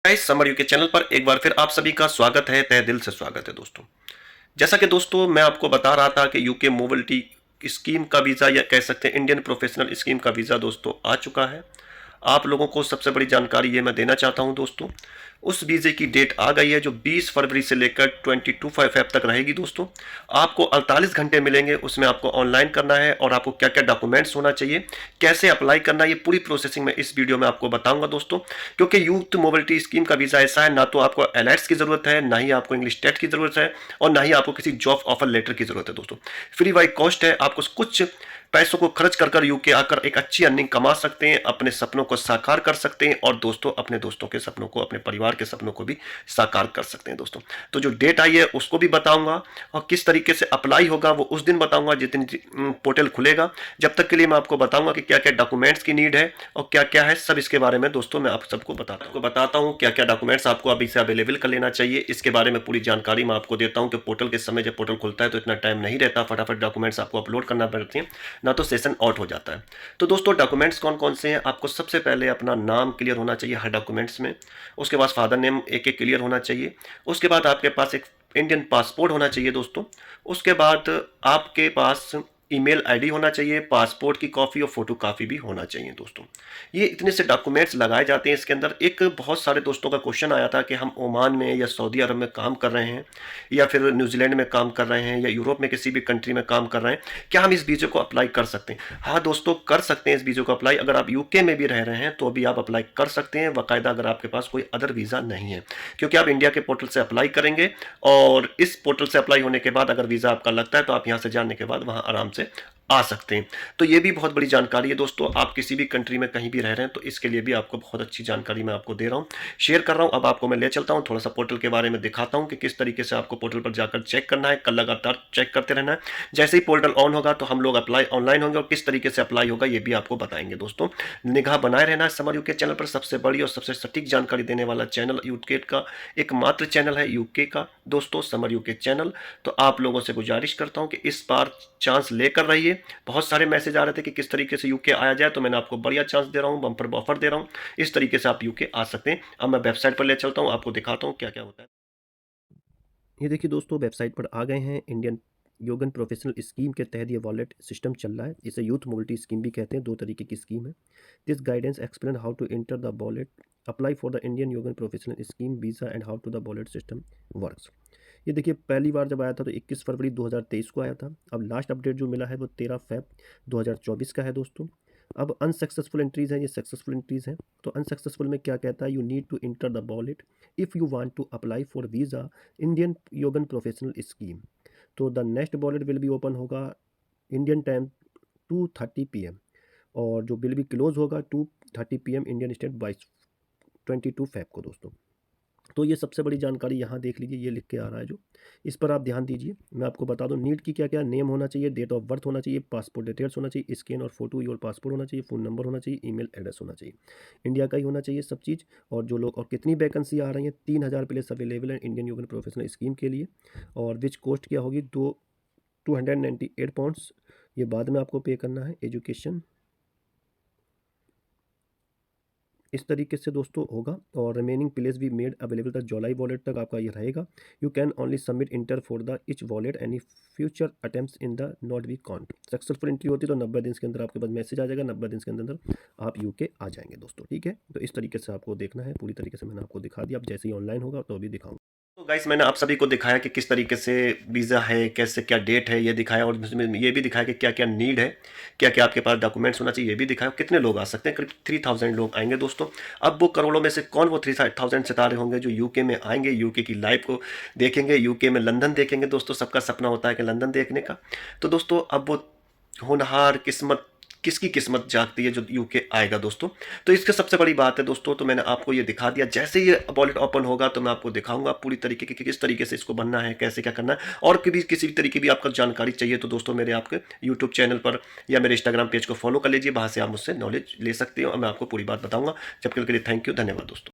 Guys summer UK channel पर एक बार फिर आप सभी का स्वागत है, तहे दिल से स्वागत है दोस्तों। जैसा कि दोस्तों मैं आपको बता रहा था कि यूके मोबिलिटी स्कीम का वीज़ा या कह सकते हैं इंडियन प्रोफेशनल स्कीम का वीज़ा दोस्तों आ चुका है। आप लोगों को सबसे बड़ी जानकारी ये मैं देना चाहता हूं दोस्तों। उस वीज़े की डेट आ गई है जो 20 फरवरी से लेकर 22 फेब तक रहेगी दोस्तों। आपको 48 घंटे मिलेंगे, उसमें आपको ऑनलाइन करना है और आपको क्या क्या डॉक्यूमेंट्स होना चाहिए, कैसे अप्लाई करना है, ये पूरी प्रोसेसिंग में इस वीडियो में आपको बताऊंगा दोस्तों। क्योंकि यूथ मोबिलिटी स्कीम का वीज़ा ऐसा है, ना तो आपको एलाइट्स की ज़रूरत है, ना ही आपको इंग्लिश टेट की ज़रूरत है और ना ही आपको किसी जॉब ऑफर लेटर की ज़रूरत है दोस्तों। फ्री बाई कॉस्ट है, आपको कुछ पैसों को खर्च कर यूके आकर एक अच्छी अर्निंग कमा सकते हैं, अपने सपनों को साकार कर सकते हैं और दोस्तों अपने दोस्तों के सपनों को, अपने परिवार के सपनों को भी साकार कर सकते हैं दोस्तों। तो जो डेट आई है उसको भी बताऊंगा और किस तरीके से अप्लाई होगा वो उस दिन बताऊंगा जिस दिन पोर्टल खुलेगा। जब तक के लिए मैं आपको बताऊंगा कि क्या क्या डॉक्यूमेंट्स की नीड है और क्या क्या है, सब इसके बारे में दोस्तों मैं आप सबको बताता हूँ क्या क्या डॉक्यूमेंट्स आपको अभी से अवेलेबल कर लेना चाहिए। इसके बारे में पूरी जानकारी मैं आपको देता हूँ कि पोर्टल के समय जब पोर्टल खुलता है तो इतना टाइम नहीं रहता, फटाफट डॉक्यूमेंट्स आपको अपलोड करना पड़ते हैं, ना तो सेशन आउट हो जाता है। तो दोस्तों डॉक्यूमेंट्स कौन कौन से हैं, आपको सबसे पहले अपना नाम क्लियर होना चाहिए हर डॉक्यूमेंट्स में। उसके बाद फादर नेम एक एक क्लियर होना चाहिए। उसके बाद आपके पास एक इंडियन पासपोर्ट होना चाहिए दोस्तों। उसके बाद आपके पास ईमेल आईडी होना चाहिए, पासपोर्ट की कॉपी और फोटो कॉपी भी होना चाहिए दोस्तों। ये इतने से डॉक्यूमेंट्स लगाए जाते हैं इसके अंदर। एक बहुत सारे दोस्तों का क्वेश्चन आया था कि हम ओमान में या सऊदी अरब में काम कर रहे हैं या फिर न्यूजीलैंड में काम कर रहे हैं या यूरोप में किसी भी कंट्री में काम कर रहे हैं, क्या हम इस वीज़े को अप्लाई कर सकते हैं? हाँ दोस्तों, कर सकते हैं इस वीज़े को अप्लाई। अगर आप यूके में भी रह रहे हैं तो अभी आप अप्लाई कर सकते हैं बाकायदा, अगर आपके पास कोई अदर वीज़ा नहीं है, क्योंकि आप इंडिया के पोर्टल से अप्लाई करेंगे और इस पोर्टल से अप्लाई होने के बाद अगर वीज़ा आपका लगता है तो आप यहाँ से जाने के बाद वहाँ आराम से आ सकते हैं। तो ये भी बहुत बड़ी जानकारी है दोस्तों। आप किसी भी कंट्री में कहीं भी रह रहे हैं तो इसके लिए भी आपको बहुत अच्छी जानकारी मैं आपको दे रहा हूँ, शेयर कर रहा हूँ। अब आपको मैं ले चलता हूँ, थोड़ा सा पोर्टल के बारे में दिखाता हूँ कि किस तरीके से आपको पोर्टल पर जाकर चेक करना है, कल लगातार चेक करते रहना है। जैसे ही पोर्टल ऑन होगा तो हम लोग अप्लाई ऑनलाइन होंगे और किस तरीके से अप्लाई होगा ये भी आपको बताएंगे दोस्तों। निगाह बनाए रहना है समर यूके चैनल पर, सबसे बड़ी और सबसे सटीक जानकारी देने वाला चैनल यूके का एकमात्र चैनल है यूके का दोस्तों, समर यूके चैनल। तो आप लोगों से गुजारिश करता हूँ कि इस बार चांस लेकर रहिए। बहुत सारे मैसेज आ रहे थे कि किस तरीके से यूके आया जाए, तो मैंने आपको बढ़िया चांस दे रहा हूँ, बम्पर ऑफर दे रहा हूँ। इस तरीके से आप यूके आ सकते हैं। अब मैं वेबसाइट पर ले चलता हूँ, आपको दिखाता हूँ क्या क्या होता है। ये देखिए दोस्तों, वेबसाइट पर आ गए हैं। इंडियन योगन प्रोफेशनल स्कीम के तहत ये वॉलेट सिस्टम चल रहा है। इसे यूथ मोबिलिटी स्कीम भी कहते हैं। दो तरीके की स्कीम है। This guidance explain how to enter the wallet, apply for the Indian yogin professional scheme visa and how to the wallet system works. ये देखिए, पहली बार जब आया था तो 21 फरवरी 2023 को आया था। अब लास्ट अपडेट जो मिला है वो 13 फेब 2024 का है दोस्तों। अब अनसक्सेसफुल एंट्रीज हैं, ये सक्सेसफुल एंट्रीज हैं। तो अनसक्सेसफुल में क्या कहता है, you need to enter the wallet if you want to apply for visa Indian yogin professional scheme. तो the next wallet will be open होगा इंडियन टाइम 2:30 PM और जो विल बी क्लोज होगा 2:30 PM इंडियन स्टैंड 22 फेब को दोस्तों। तो ये सबसे बड़ी जानकारी यहाँ देख लीजिए, ये लिख के आ रहा है जो, इस पर आप ध्यान दीजिए। मैं आपको बता दूं नीड की क्या क्या, नेम होना चाहिए, डेट ऑफ बर्थ होना चाहिए, पासपोर्ट डिटेल्स होना चाहिए, स्कैन और फोटो योर पासपोर्ट होना चाहिए, फ़ोन नंबर होना चाहिए, ईमेल एड्रेस होना चाहिए, इंडिया का ही होना चाहिए सब चीज़। और जो लोग, और कितनी वैकेंसी आ रही है, 3000 प्लेस अवेलेबल है इंडियन योगन प्रोफेशनल स्कीम के लिए। और विच कॉस्ट क्या होगी, 298 पाउंड्स, ये बाद में आपको पे करना है। एजुकेशन इस तरीके से दोस्तों होगा। और रिमेनिंग प्लेस भी मेड अवेलेबल तक, जुलाई वॉलेट तक आपका ये रहेगा। You can only submit inter for the each wallet, any future attempts in the not be count. Successful entry होती है तो 90 दिन के अंदर आपके पास मैसेज आ जाएगा, 90 दिन के अंदर आप यूके आ जाएंगे दोस्तों। ठीक है, तो इस तरीके से आपको देखना है, पूरी तरीके से मैंने आपको दिखा दिया। अब जैसे ही ऑनलाइन होगा तो अभी दिखाऊंगा। तो गाइस मैंने आप सभी को दिखाया कि किस तरीके से वीज़ा है, कैसे क्या डेट है, ये दिखाया। और इसमें ये भी दिखाया कि क्या क्या नीड है, क्या क्या आपके पास डॉक्यूमेंट्स होना चाहिए, ये भी दिखाया। कितने लोग आ सकते हैं, करीब 3000 लोग आएंगे दोस्तों। अब वो करोड़ों में से कौन वो 3000 सितारे होंगे जो यूके में आएंगे, यूके की लाइफ को देखेंगे, यूके में लंदन देखेंगे दोस्तों। सबका सपना होता है कि लंदन देखने का। तो दोस्तों अब वो होनहार किस्मत, किसकी किस्मत जागती है जो यूके आएगा दोस्तों। तो इसकी सबसे बड़ी बात है दोस्तों, तो मैंने आपको ये दिखा दिया। जैसे ये वॉलेट ओपन होगा तो मैं आपको दिखाऊंगा पूरी तरीके की किस तरीके से इसको बनना है, कैसे क्या करना है। और किसी भी तरीके की आपको जानकारी चाहिए तो दोस्तों मेरे आपके यूट्यूब चैनल पर या मेरे इंस्टाग्राम पेज को फॉलो कर लीजिए, वहाँ से आप मुझसे नॉलेज ले सकते हो और मैं आपको पूरी बात बताऊंगा। जब तक के लिए थैंक यू, धन्यवाद दोस्तों।